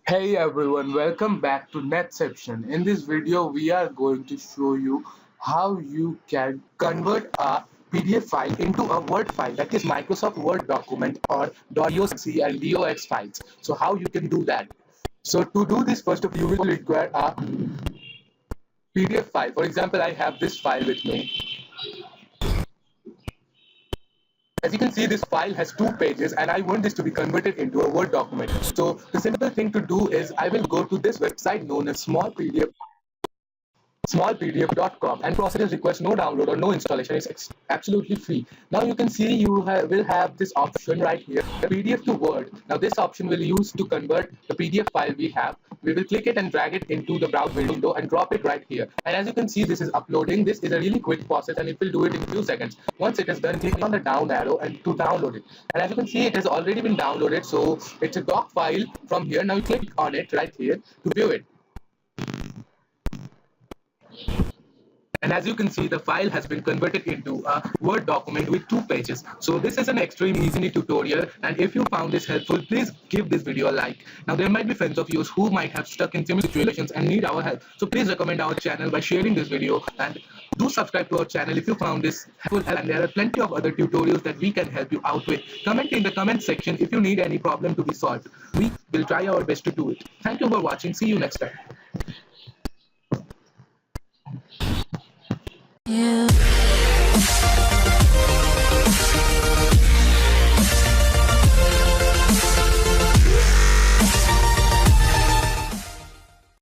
Hey everyone, welcome back to Netception. In this video, we are going to show you how you can convert a PDF file into a Word file, that is Microsoft Word document or .docx and .dox files. So how you can do that? So to do this, first of all, you will require a PDF file. For example, I have this file with me. As you can see, this file has 2 pages and I want this to be converted into a Word document. So the simple thing to do is I will go to this website known as smallpdf.com, and process requires no download or no installation. It's absolutely free. Now you can see you will have this option right here, PDF to Word. Now this option will use to convert the PDF file we have. We will click it and drag it into the browser window and drop it right here. And as you can see, this is uploading. This is a really quick process and it will do it in a few seconds. Once it is done, click on the down arrow and to download it. And as you can see, it has already been downloaded. So it's a doc file from here. Now you click on it right here to view it. And as you can see, the file has been converted into a Word document with 2 pages. So this is an extreme easy tutorial. And if you found this helpful, please give this video a like. Now there might be friends of yours who might have stuck in similar situations and need our help. So please recommend our channel by sharing this video, and do subscribe to our channel if you found this helpful. And there are plenty of other tutorials that we can help you out with. Comment in the comment section if you need any problem to be solved. We will try our best to do it. Thank you for watching. See you next time. Yeah.